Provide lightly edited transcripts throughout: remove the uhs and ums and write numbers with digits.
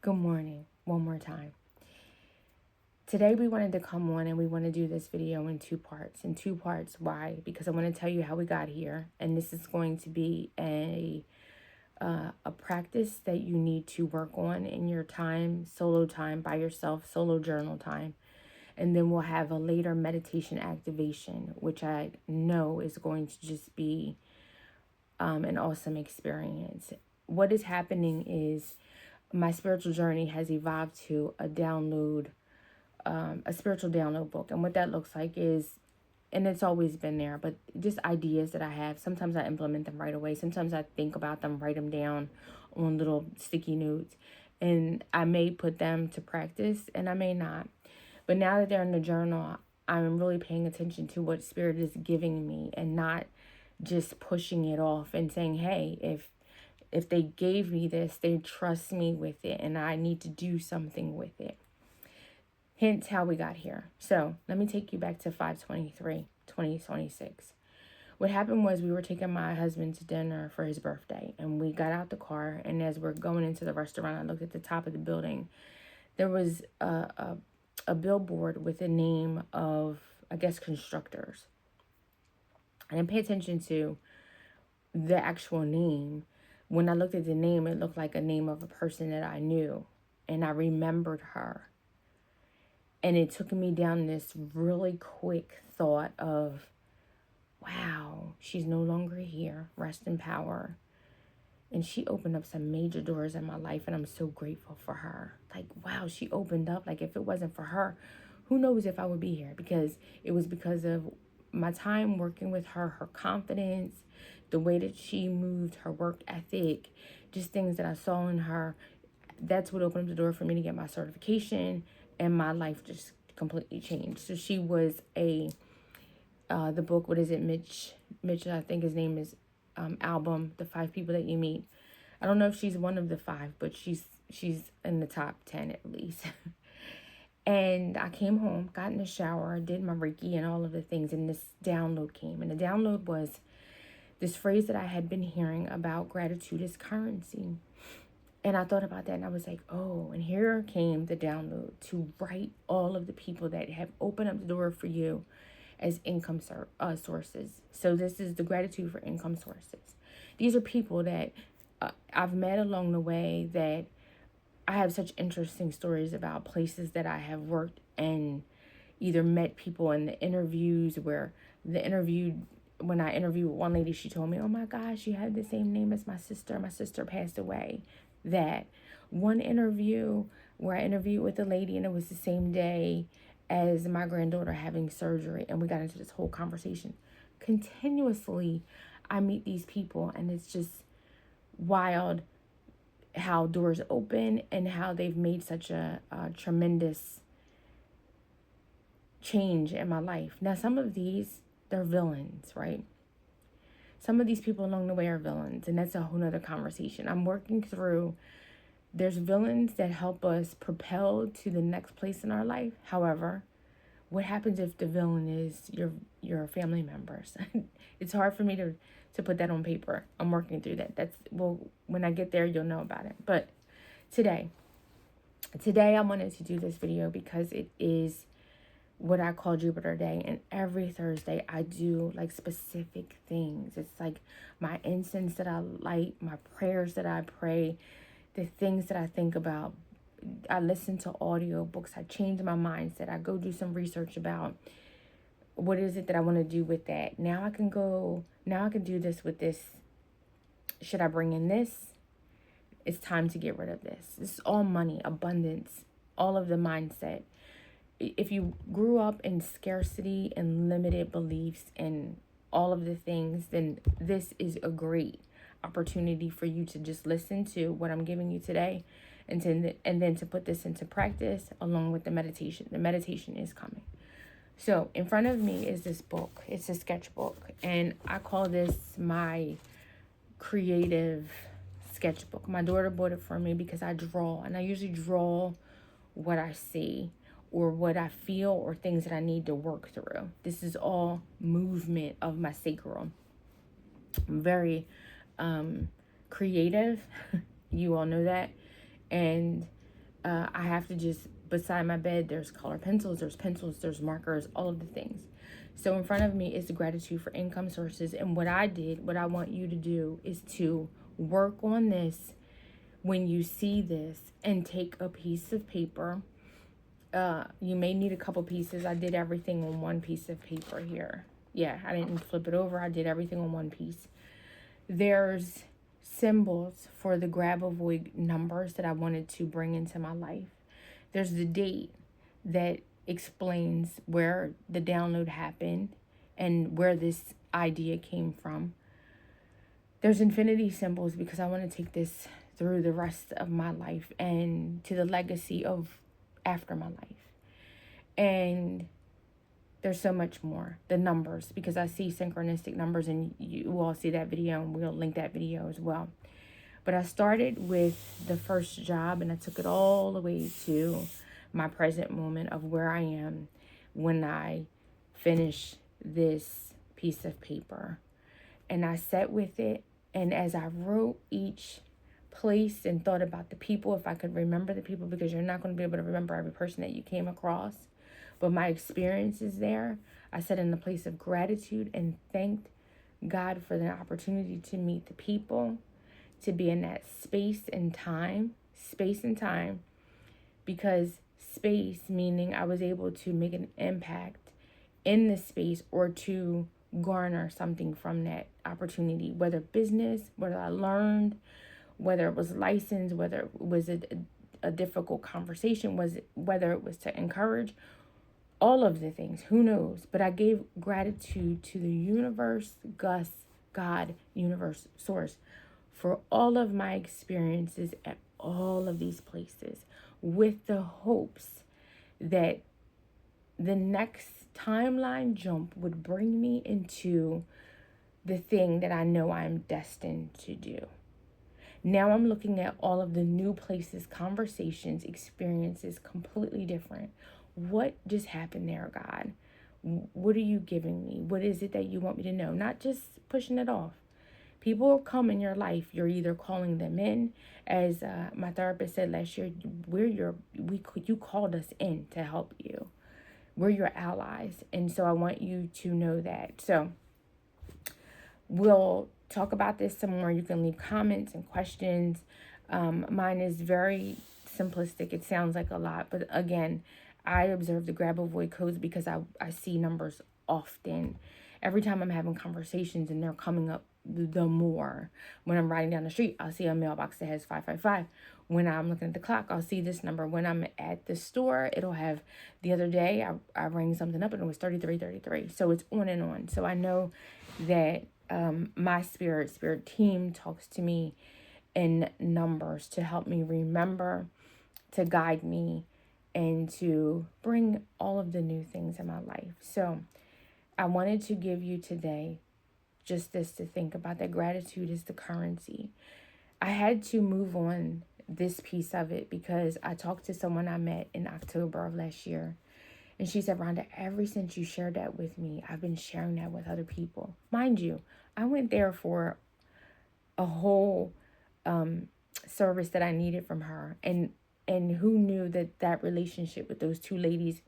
Good morning, one more time. Today we wanted to come on and we want to do this video in two parts. Why? Because I want to tell you how we got here, and this is going to be a practice that you need to work on in your time, solo time by yourself, solo journal time. And then we'll have a later meditation activation, which I know is going to just be an awesome experience. What is happening is my spiritual journey has evolved to a spiritual download book. And what that looks like is, and it's always been there, but just ideas that I have. Sometimes I implement them right away. Sometimes I think about them, write them down on little sticky notes. And I may put them to practice and I may not. But now that they're in the journal, I'm really paying attention to what Spirit is giving me and not just pushing it off and saying, hey, if they gave me this, they trust me with it and I need to do something with it. Hence how we got here. So let me take you back to 5/23/2026. What happened was we were taking my husband to dinner for his birthday, and we got out the car, and as we're going into the restaurant, I looked at the top of the building. There was a billboard with the name of, I guess, constructors. I didn't pay attention to the actual name. When I looked at the name, it looked like a name of a person that I knew, and I remembered her. And it took me down this really quick thought of, wow, she's no longer here, rest in power. And she opened up some major doors in my life, and I'm so grateful for her. Like, wow, she opened up. Like, if it wasn't for her, who knows if I would be here? Because it was because of my time working with her, her confidence, the way that she moved, her work ethic, just things that I saw in her. That's what opened up the door for me to get my certification, and my life just completely changed. So she was the book, what is it, Mitch, I think his name is, album, The 5 People That You Meet. I don't know if she's one of the 5, but she's in the top 10 at least. And I came home, got in the shower, did my Reiki and all of the things, and this download came. And the download was this phrase that I had been hearing about gratitude is currency. And I thought about that, and I was like, oh, and here came the download to write all of the people that have opened up the door for you as income sources. So this is the gratitude for income sources. These are people that I've met along the way that I have such interesting stories about, places that I have worked and either met people in the interviews where when I interviewed one lady, she told me, oh my gosh, you have the same name as my sister. My sister passed away. That one interview where I interviewed with a lady and it was the same day as my granddaughter having surgery, and we got into this whole conversation. Continuously, I meet these people, and it's just wild how doors open and how they've made such a tremendous change in my life. Now, some of these, they're villains, right? Some of these people along the way are villains, and that's a whole nother conversation. I'm working through, there's villains that help us propel to the next place in our life. However, what happens if the villain is your family members? It's hard for me to put that on paper. I'm working through that. When I get there, you'll know about it. But today I wanted to do this video because it is what I call Jupiter Day, and every Thursday I do like specific things. It's like my incense that I light, my prayers that I pray, the things that I think about. I listen to audio books. I change my mindset. I go do some research about what is it that I want to do with that. Now I can do this with this. Should I bring in this? It's time to get rid of this. This is all money, abundance, all of the mindset. If you grew up in scarcity and limited beliefs and all of the things, then this is a great opportunity for you to just listen to what I'm giving you today, and then to put this into practice along with the meditation. The meditation is coming. So in front of me is this book. It's a sketchbook, and I call this my creative sketchbook. My daughter bought it for me because I draw, and I usually draw what I see or what I feel or things that I need to work through. This is all movement of my sacral. I'm very creative. You all know that. And I have to just, beside my bed, there's color pencils, there's markers, all of the things. So in front of me is the gratitude for income sources. And what I want you to do is to work on this when you see this, and take a piece of paper. You may need a couple pieces. I did everything on one piece of paper here. Yeah, I didn't flip it over. I did everything on one piece. There's symbols for the grab avoid numbers that I wanted to bring into my life. There's the date that explains where the download happened and where this idea came from. There's infinity symbols because I want to take this through the rest of my life and to the legacy of after my life. And there's so much more. The numbers, because I see synchronistic numbers, and you all see that video, and we'll link that video as well. But I started with the first job, and I took it all the way to my present moment of where I am when I finish this piece of paper. And I sat with it, and as I wrote each place and thought about the people, if I could remember the people, because you're not going to be able to remember every person that you came across, but my experiences there, I sat in the place of gratitude and thanked God for the opportunity to meet the people, to be in that space and time, because space, meaning I was able to make an impact in the space or to garner something from that opportunity, whether business, whether I learned, whether it was licensed, whether it was a difficult conversation, whether it was to encourage, all of the things, who knows? But I gave gratitude to the universe, Gus, God, universe, source, for all of my experiences at all of these places, with the hopes that the next timeline jump would bring me into the thing that I know I'm destined to do. Now I'm looking at all of the new places, conversations, experiences, completely different. What just happened there, God? What are you giving me? What is it that you want me to know? Not just pushing it off. People will come in your life. You're either calling them in, as my therapist said last year, you called us in to help you. We're your allies. And so I want you to know that. So we'll talk about this some more. You can leave comments and questions. Mine is very simplistic. It sounds like a lot, but again, I observe the grab avoid codes because I see numbers often. Every time I'm having conversations and they're coming up the more. When I'm riding down the street, I'll see a mailbox that has 555. When I'm looking at the clock, I'll see this number. When I'm at the store, it'll have, the other day, I rang something up and it was 3333. So it's on and on. So I know that my spirit team talks to me in numbers to help me remember, to guide me, and to bring all of the new things in my life. So I wanted to give you today just this to think about, that gratitude is the currency. I had to move on this piece of it because I talked to someone I met in October of last year. And she said, Rhonda, ever since you shared that with me, I've been sharing that with other people. Mind you, I went there for a whole service that I needed from her. And who knew that relationship with those two ladies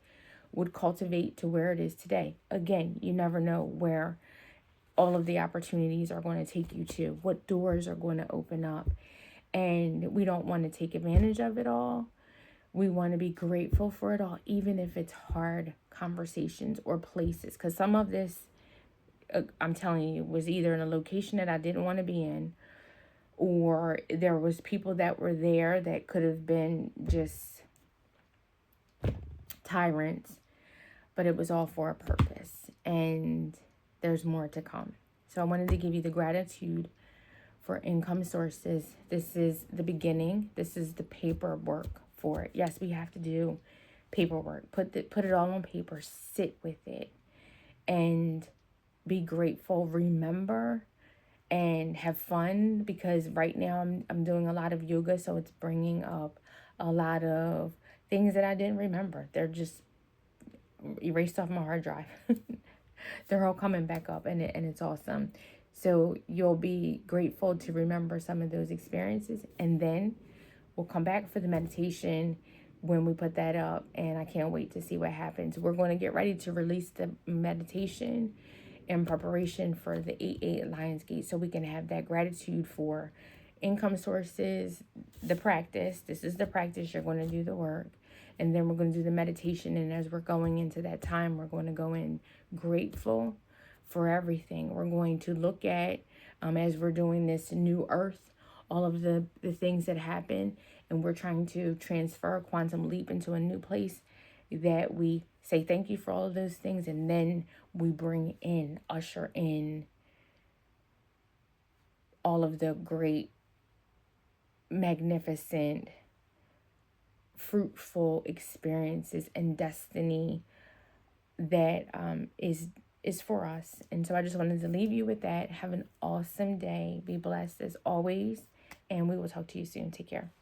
would cultivate to where it is today. Again, you never know where all of the opportunities are going to take you to, what doors are going to open up. And we don't want to take advantage of it all. We want to be grateful for it all, even if it's hard conversations or places. Because some of this, I'm telling you, was either in a location that I didn't want to be in, or there was people that were there that could have been just tyrants, but it was all for a purpose, and there's more to come. So I wanted to give you the gratitude for income sources. This is the beginning. This is the paperwork for it. Yes, we have to do paperwork. Put it all on paper. Sit with it and be grateful. Remember and have fun, because right now I'm doing a lot of yoga, so it's bringing up a lot of things that I didn't remember. They're just erased off my hard drive. They're all coming back up, and it's awesome. So you'll be grateful to remember some of those experiences, and then we'll come back for the meditation when we put that up, and I can't wait to see what happens. We're going to get ready to release the meditation in preparation for the 8/8 Lionsgate, so we can have that gratitude for income sources, the practice. This is the practice. You're going to do the work, and then we're going to do the meditation. And as we're going into that time, we're going to go in grateful for everything. We're going to look at, as we're doing this new earth, all of the things that happen, and we're trying to transfer quantum leap into a new place, that we say thank you for all of those things, and then we bring in, usher in all of the great, magnificent, fruitful experiences and destiny that is for us. And so I just wanted to leave you with that. Have an awesome day. Be blessed as always, and we will talk to you soon. Take care.